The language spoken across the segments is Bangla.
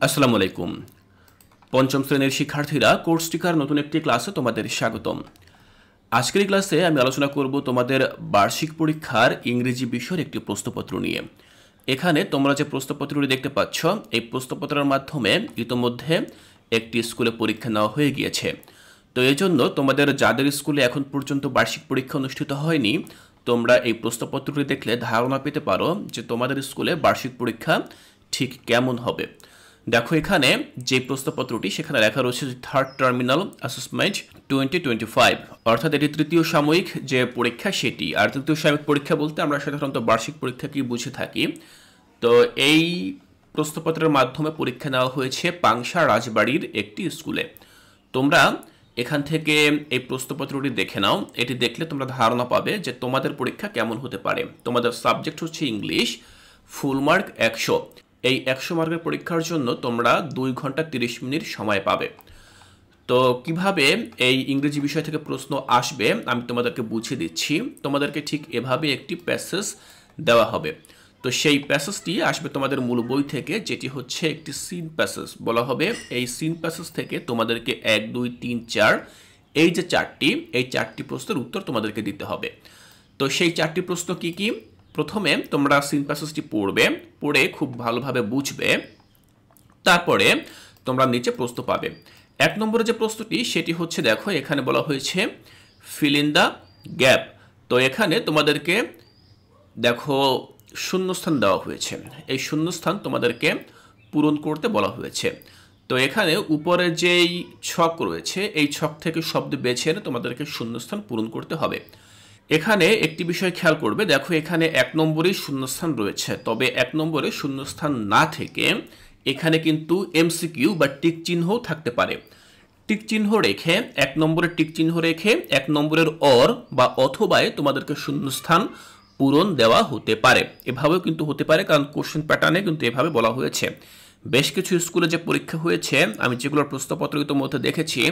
আসসালামু আলাইকুম। পঞ্চম শ্রেণীর শিক্ষার্থীরা কোর্স টিকার নতুন একটি ক্লাসে তোমাদের স্বাগতম। আজকের ক্লাসে আমি আলোচনা করব তোমাদের বার্ষিক পরীক্ষার ইংরেজি বিষয়ের একটি প্রশ্নপত্র নিয়ে। এখানে তোমরা যে প্রশ্নপত্রটি দেখতে পাচ্ছ, এই প্রশ্নপত্রের মাধ্যমে ইতোমধ্যে একটি স্কুলে পরীক্ষা নেওয়া হয়ে গিয়েছে। তো এই জন্য তোমাদের যাদের স্কুলে এখন পর্যন্ত বার্ষিক পরীক্ষা অনুষ্ঠিত হয়নি, তোমরা এই প্রশ্নপত্রটি দেখলে ধারণা পেতে পারো যে তোমাদের স্কুলে বার্ষিক পরীক্ষা ঠিক কেমন হবে। দেখো এখানে যে প্রশ্নপত্রটি সেখানে লেখা রয়েছে থার্ড টার্মিনাল অ্যাসেসমেন্ট 2025, অর্থাৎ এটি তৃতীয় সাময়িক যে পরীক্ষা সেটি। আর তৃতীয় সাময়িক পরীক্ষা বলতে আমরা সাধারণত বার্ষিক পরীক্ষাকেই বুঝে থাকি। তো এই প্রশ্নপত্রের মাধ্যমে পরীক্ষা নেওয়া হয়েছে পাংশা রাজবাড়ির একটি স্কুলে। তোমরা এখান থেকে এই প্রশ্নপত্রটি দেখে নাও। এটি দেখলে তোমরা ধারণা পাবে যে তোমাদের পরীক্ষা কেমন হতে পারে। তোমাদের সাবজেক্ট হচ্ছে ইংলিশ, ফুল মার্ক 100। এই 100 মার্কের পরীক্ষার জন্য তোমরা 2 ঘন্টা 30 মিনিট সময় পাবে। তো কিভাবে এই ইংরেজি বিষয় থেকে প্রশ্ন আসবে আমি তোমাদেরকে বুঝিয়ে দিচ্ছি। তোমাদেরকে ঠিক এভাবে একটি প্যাসেজ দেওয়া হবে। তো সেই প্যাসেজটি আসবে তোমাদের মূল বই থেকে, যেটি হচ্ছে একটি সিন প্যাসেজ বলা হবে। এই সিন প্যাসেজ থেকে তোমাদেরকে 1, 2, 3, 4 এই যে এই চারটি প্রশ্নের উত্তর তোমাদেরকে দিতে হবে। তো সেই চারটি প্রশ্ন কি কি? প্রথমে তোমরা সিন প্যাসেজটি পড়ে খুব ভালোভাবে বুঝবে। তারপরে তোমরা নিচে প্রশ্ন পাবে। 1 নম্বরে যে প্রশ্নটি সেটি হচ্ছে, দেখো এখানে বলা হয়েছে ফিল ইন দ্য গ্যাপ। তো এখানে তোমাদেরকে দেখো শূন্যস্থান দেওয়া হয়েছে। এই শূন্যস্থান তোমাদেরকে পূরণ করতে বলা হয়েছে। তো এখানে উপরে যেই ছক রয়েছে এই ছক থেকে শব্দ বেছে এনে তোমাদেরকে শূন্যস্থান পূরণ করতে হবে। এখানে একটি বিষয় খেয়াল করবে, দেখো এখানে 1 নম্বরেই শূন্যস্থান রয়েছে, তবে 1 নম্বরে শূন্যস্থান না থেকে এখানে কিন্তু এমসিকিউ বা টিক চিহ্নও থাকতে পারে। টিক চিহ্ন রেখে 1 নম্বরে টিক চিহ্ন রেখে 1 নম্বরের অর বা অথবায় তোমাদেরকে শূন্যস্থান পূরণ দেওয়া হতে পারে। এভাবেও কিন্তু হতে পারে, কারণ কোশ্চেন প্যাটার্নে কিন্তু এভাবে বলা হয়েছে। বেশ কিছু স্কুলে যে পরীক্ষা হয়েছে, আমি যেগুলোর প্রশ্নপত্র ইতিমধ্যে দেখেছি,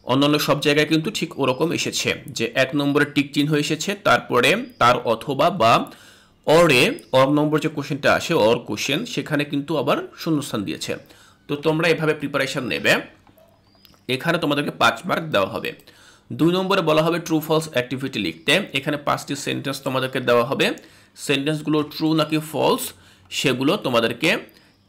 অন্যান্য সব জায়গায় কিন্তু ঠিক ওরকম এসেছে যে 1 নম্বরে টিক চিহ্ন এসেছে, তারপরে তার অথবা বা অর নম্বর যে কোশ্চেনটা আসে, অর কোশ্চেন, সেখানে কিন্তু আবার শূন্যস্থান দিয়েছে। তো তোমরা এভাবে প্রিপারেশন নেবে। এখানে তোমাদেরকে 5 মার্ক দেওয়া হবে। 2 নম্বরে বলা হবে ট্রু ফলস অ্যাক্টিভিটি লিখতে। এখানে 5টি সেন্টেন্স তোমাদেরকে দেওয়া হবে। সেন্টেন্সগুলো ট্রু নাকি ফলস সেগুলো তোমাদেরকে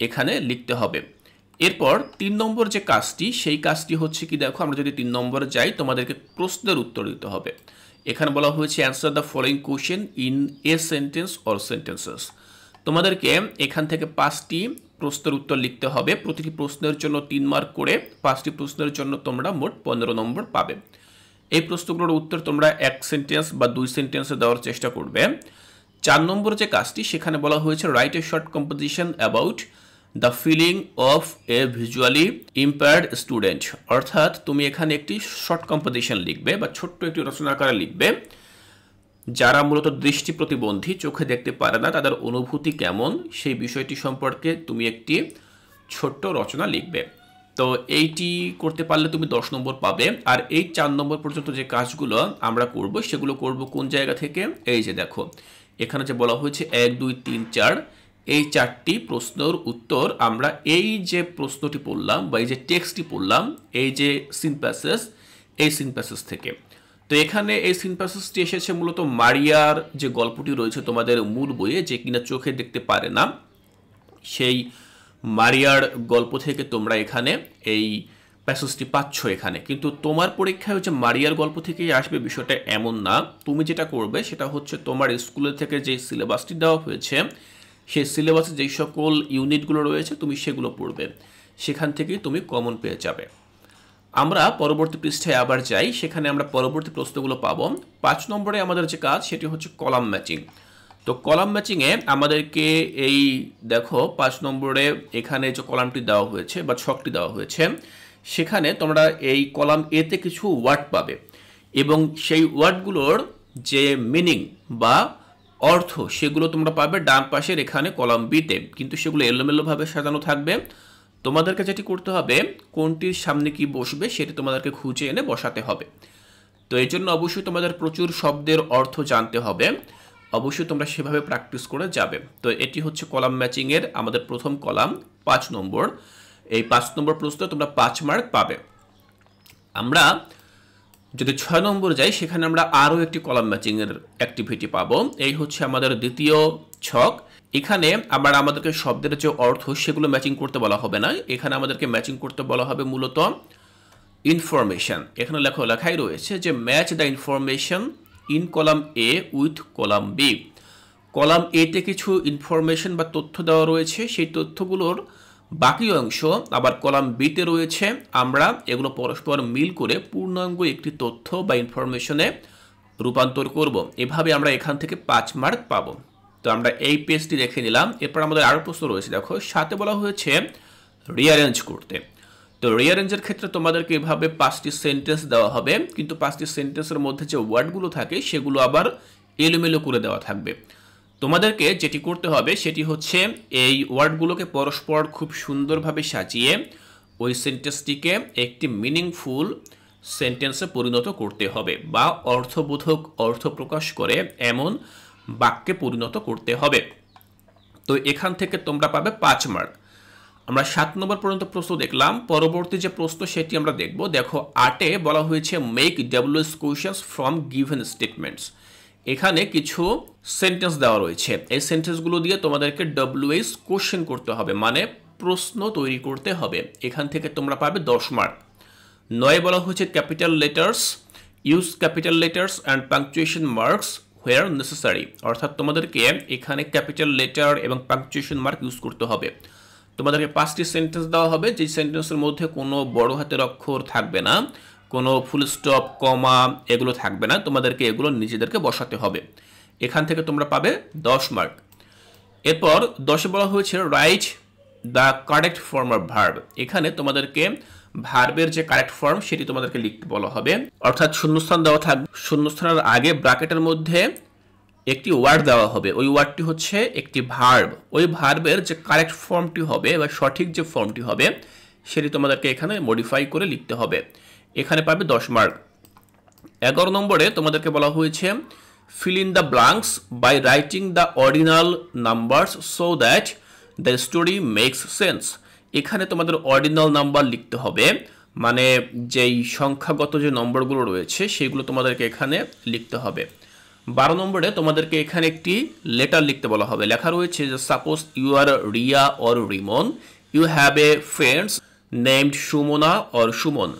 এখানে লিখতে হবে। এরপর 3 নম্বর যে কাজটি, সেই কাজটি হচ্ছে কি, দেখো আমরা যদি 3 নম্বরে যাই, তোমাদেরকে প্রশ্নের উত্তর দিতে হবে। এখানে বলা হয়েছে answer the following question in a sentence or sentences. তোমাদেরকে এখান থেকে 5টি প্রশ্নের উত্তর লিখতে হবে। প্রতিটি প্রশ্নের জন্য 3 মার্ক করে, 5টি প্রশ্নের জন্য তোমরা মোট 15 নম্বর পাবে। এই প্রশ্নগুলোর উত্তর তোমরা 1 সেন্টেন্স বা 2 সেন্টেন্সে দেওয়ার চেষ্টা করবে। 4 নম্বর যে কাজটি, সেখানে বলা হয়েছে write a short composition about the feeling of a visually impaired student. অর্থাৎ তুমি এখানে একটি শর্ট কম্পোজিশন লিখবে বা ছোট্ট একটি রচনা আকারে লিখবে। যারা মূলত দৃষ্টি প্রতিবন্ধী, চোখে দেখতে পারে না, তাদের অনুভূতি কেমন সেই বিষয়টি সম্পর্কে তুমি একটি ছোট্ট রচনা লিখবে। তো এইটি করতে পারলে তুমি 10 নম্বর পাবে। আর এই 4 নম্বর পর্যন্ত যে কাজগুলো আমরা করব, সেগুলো করব কোন জায়গা থেকে? এই যে দেখো এখানে যে বলা হয়েছে 1, 2, 3, 4 এই 4টি প্রশ্নের উত্তর আমরা এই যে প্রশ্নটি পড়লাম বা এই যে টেক্সটটি পড়লাম, এই যে সিন প্যাসেজ, এই সিন প্যাসেজ থেকে। তো এখানে এই সিন প্যাসেজটি এসেছে মূলত মারিয়ার যে গল্পটি রয়েছে তোমাদের মূল বইয়ে, যে কিনা চোখে দেখতে পারে না, সেই মারিয়ার গল্প থেকে তোমরা এখানে এই প্যাসেজটি পাচ্ছ এখানে। কিন্তু তোমার পরীক্ষায় হচ্ছে মারিয়ার গল্প থেকেই আসবে বিষয়টা এমন না। তুমি যেটা করবে সেটা হচ্ছে তোমার স্কুলের থেকে যে সিলেবাসটি দেওয়া হয়েছে, সেই সিলেবাসে যেই সকল ইউনিটগুলো রয়েছে তুমি সেগুলো পড়বে, সেখান থেকেই তুমি কমন পেয়ে যাবে। আমরা পরবর্তী পৃষ্ঠায় আবার যাই, সেখানে আমরা পরবর্তী প্রশ্নগুলো পাবো। 5 নম্বরে আমাদের যে কাজ সেটি হচ্ছে কলাম ম্যাচিং। তো কলাম ম্যাচিংয়ে আমাদেরকে এই দেখো 5 নম্বরে এখানে যে কলামটি দেওয়া হয়েছে বা ছকটি দেওয়া হয়েছে, সেখানে তোমরা এই কলাম এতে কিছু ওয়ার্ড পাবে এবং সেই ওয়ার্ডগুলোর যে মিনিং বা অর্থ সেগুলো তোমরা পাবে ডান পাশের এখানে কলাম বিতে, কিন্তু সেগুলো এলোমেলোভাবে সাজানো থাকবে। তোমাদেরকে যেটি করতে হবে, কোনটির সামনে কি বসবে সেটি তোমাদেরকে খুঁজে এনে বসাতে হবে। তো এই জন্য অবশ্যই তোমাদের প্রচুর শব্দের অর্থ জানতে হবে। অবশ্যই তোমরা সেভাবে প্র্যাকটিস করে যাবে। তো এটি হচ্ছে কলাম ম্যাচিংয়ের আমাদের প্রথম কলাম 5 নম্বর। এই 5 নম্বর প্রশ্ন তোমরা 5 মার্ক পাবে। আমরা যদি 6 নম্বর যাই, সেখানে আমরা আরও একটি কলাম ম্যাচিংয়ের অ্যাক্টিভিটি পাবো। এই হচ্ছে আমাদের দ্বিতীয় ছক। এখানে আবার আমাদেরকে শব্দের যে অর্থ সেগুলো ম্যাচিং করতে বলা হবে না, এখানে আমাদেরকে ম্যাচিং করতে বলা হবে মূলত ইনফরমেশন। এখানে লেখাই রয়েছে যে match the information in column A with column B. Column এতে কিছু ইনফরমেশন বা তথ্য দেওয়া রয়েছে, সেই তথ্যগুলোর বাকি অংশ আবার কলাম বিতে রয়েছে। আমরা এগুলো পরস্পর মিল করে পূর্ণাঙ্গ একটি তথ্য বা ইনফরমেশনে রূপান্তর করব। এভাবে আমরা এখান থেকে 5 মার্ক পাবো। তো আমরা এই পেজটি দেখে নিলাম। এরপর আমাদের আরও প্রশ্ন রয়েছে, দেখো সাথে বলা হয়েছে রিঅ্যারেঞ্জ করতে। তো রিঅ্যারেঞ্জের ক্ষেত্রে তোমাদেরকে এভাবে 5টি সেন্টেন্স দেওয়া হবে, কিন্তু 5টি সেন্টেন্সের মধ্যে যে ওয়ার্ডগুলো থাকে সেগুলো আবার এলোমেলো করে দেওয়া থাকবে। তোমাদেরকে যেটি করতে হবে সেটি হচ্ছে এই ওয়ার্ডগুলোকে পরস্পর খুব সুন্দরভাবে সাজিয়ে ওই সেন্টেন্সটিকে একটি মিনিংফুল সেন্টেন্সে পরিণত করতে হবে, বা অর্থবোধক, অর্থ প্রকাশ করে এমন বাক্যে পরিণত করতে হবে। তো এখান থেকে তোমরা পাবে 5 মার্ক। আমরা 7 নম্বর পর্যন্ত প্রশ্ন দেখলাম। পরবর্তী যে প্রশ্ন সেটি আমরা দেখব। দেখো 8-এ বলা হয়েছে make WH questions from given statements. এখানে কিছু সেন্টেন্স দেওয়া রয়েছে, এই সেন্টেন্সগুলো দিয়ে তোমাদেরকে ডব্লিউএস কোশ্চেন করতে হবে, মানে প্রশ্ন তৈরি করতে হবে। এখান থেকে তোমরা পাবে 10 মার্ক। 9-এ বলা হয়েছে capital letters, use capital letters and punctuation marks where necessary. অর্থাৎ তোমাদেরকে এখানে ক্যাপিটাল লেটার এবং পাংচুয়েশন মার্ক ইউজ করতে হবে। তোমাদেরকে 5টি সেন্টেন্স দেওয়া হবে, যে সেন্টেন্সের মধ্যে কোনো বড় হাতের অক্ষর থাকবে না, কোনো ফুল স্টপ, কমা এগুলো থাকবে না। তোমাদেরকে এগুলো নিজেদেরকে বসাতে হবে। এখান থেকে তোমরা পাবে 10 মার্ক। এরপর 10-এ বলা হয়েছে write the correct form of verb. এখানে তোমাদেরকে ভার্বের যে কারেক্ট ফর্ম সেটি তোমাদেরকে লিখতে বলা হবে। অর্থাৎ শূন্যস্থান দেওয়া থাকবে, শূন্যস্থানের আগে ব্র্যাকেটের মধ্যে একটি ওয়ার্ড দেওয়া হবে, ওই ওয়ার্ডটি হচ্ছে একটি ভার্ব। ওই ভার্বের যে কারেক্ট ফর্মটি হবে বা সঠিক যে ফর্মটি হবে সেটি তোমাদেরকে এখানে মডিফাই করে লিখতে হবে। এখানে পাবে 10 মার্ক। 11 নম্বরে তোমাদেরকে বলা হয়েছে fill in the blanks by writing the ordinal numbers so that the story makes sense. এখানে তোমাদের অর্ডিনাল নাম্বার লিখতে হবে, মানে যেই সংখ্যাগত যে নম্বরগুলো রয়েছে সেগুলো তোমাদেরকে এখানে লিখতে হবে। 12 নম্বরে তোমাদেরকে এখানে একটি লেটার লিখতে বলা হবে। লেখা রয়েছে যে suppose you are Riya or Rimon, you have a friends named Sumana or Suman.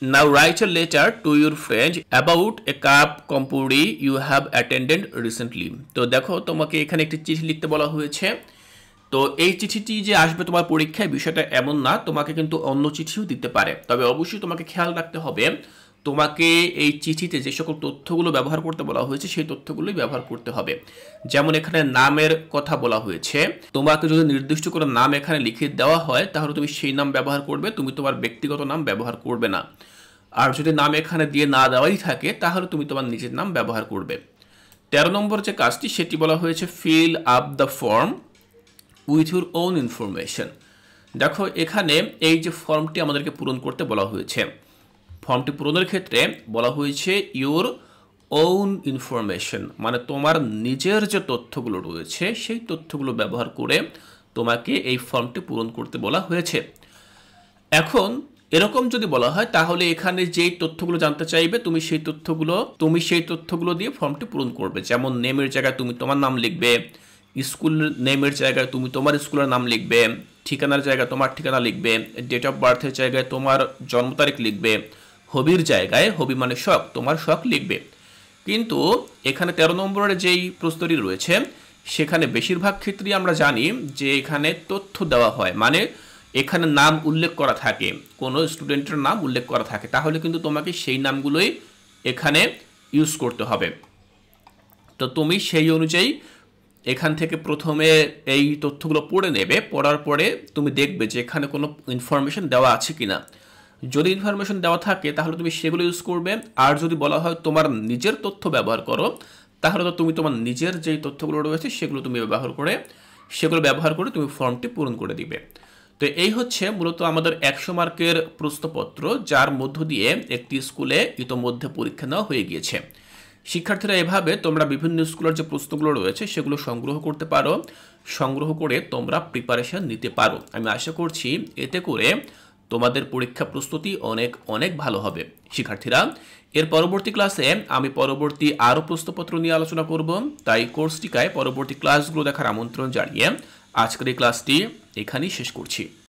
Now write a letter to your friend about a cup company you have attended recently. তো দেখো তোমাকে এখানে একটি চিঠি লিখতে বলা হয়েছে। তো এই চিঠিটি যে আসবে তোমার পরীক্ষায় বিষয়টা এমন না, তোমাকে কিন্তু অন্য চিঠিও দিতে পারে। তবে অবশ্যই তোমাকে খেয়াল রাখতে হবে তোমাকে এই চিঠিতে যে সকল তথ্যগুলো ব্যবহার করতে বলা হয়েছে সেই তথ্যগুলোই ব্যবহার করতে হবে। যেমন এখানে নামের কথা বলা হয়েছে, তোমাকে যদি নির্দিষ্ট করে নাম এখানে লিখে দেওয়া হয় তাহলে তুমি সেই নাম ব্যবহার করবে, তুমি তোমার ব্যক্তিগত নাম ব্যবহার করবে না। আর যদি নাম এখানে দিয়ে না দেওয়াই থাকে তাহলে তুমি তোমার নিজের নাম ব্যবহার করবে। 13 নম্বর যে কাজটি সেটি বলা হয়েছে fill up the form with your own information. দেখো এখানে এই যে ফর্মটি আমাদেরকে পূরণ করতে বলা হয়েছে, ফর্মটি পূরণের ক্ষেত্রে বলা হয়েছে ইউর ওন ইনফরমেশন, মানে তোমার নিজের যে তথ্যগুলো রয়েছে সেই তথ্যগুলো ব্যবহার করে তোমাকে এই ফর্মটি পূরণ করতে বলা হয়েছে। এখন এরকম যদি বলা হয় তাহলে এখানে যেই তথ্যগুলো জানতে চাইবে তুমি সেই তথ্যগুলো দিয়ে ফর্মটি পূরণ করবে। যেমন নেমের জায়গায় তুমি তোমার নাম লিখবে, স্কুল নেমের জায়গায় তুমি তোমার স্কুলের নাম লিখবে, ঠিকানার জায়গায় তোমার ঠিকানা লিখবে, ডেট অফ বার্থের জায়গায় তোমার জন্ম তারিখ লিখবে, হবির জায়গায়, হবি মানে শখ, তোমার শখ লিখবে। কিন্তু এখানে 13 নম্বরের যেই প্রশ্নটি রয়েছে সেখানে বেশিরভাগ ক্ষেত্রেই আমরা জানি যে এখানে তথ্য দেওয়া হয়, মানে এখানে নাম উল্লেখ করা থাকে, কোনো স্টুডেন্টের নাম উল্লেখ করা থাকে, তাহলে কিন্তু তোমাকে সেই নামগুলোই এখানে ইউজ করতে হবে। তো তুমি সেই অনুযায়ী এখান থেকে প্রথমে এই তথ্যগুলো পড়ে নেবে, পড়ার পরে তুমি দেখবে যে এখানে কোনো ইনফরমেশন দেওয়া আছে কিনা। যদি ইনফরমেশন দেওয়া থাকে তাহলে তুমি সেগুলো ইউজ করবে, আর যদি বলা হয় তোমার নিজের তথ্য ব্যবহার করো তাহলে তো তুমি তোমার নিজের যেই তথ্যগুলো রয়েছে সেগুলো ব্যবহার করে তুমি ফর্মটি পূরণ করে দিবে। তো এই হচ্ছে মূলত আমাদের 100 মার্কের প্রশ্নপত্র, যার মধ্য দিয়ে একটি স্কুলে ইতোমধ্যে পরীক্ষা নেওয়া হয়ে গিয়েছে। শিক্ষার্থীরা এভাবে তোমরা বিভিন্ন স্কুলের যে প্রশ্নগুলো রয়েছে সেগুলো সংগ্রহ করতে পারো, সংগ্রহ করে তোমরা প্রিপারেশন নিতে পারো। আমি আশা করছি এতে করে তোমাদের পরীক্ষা প্রস্তুতি অনেক অনেক ভালো হবে। শিক্ষার্থীরা, এর পরবর্তী ক্লাসে আমি পরবর্তী আরও প্রশ্নপত্র নিয়ে আলোচনা করব, তাই কোর্সটিকায় পরবর্তী ক্লাসগুলো দেখার আমন্ত্রণ জানিয়ে আজকের এই ক্লাসটি এখানেই শেষ করছি।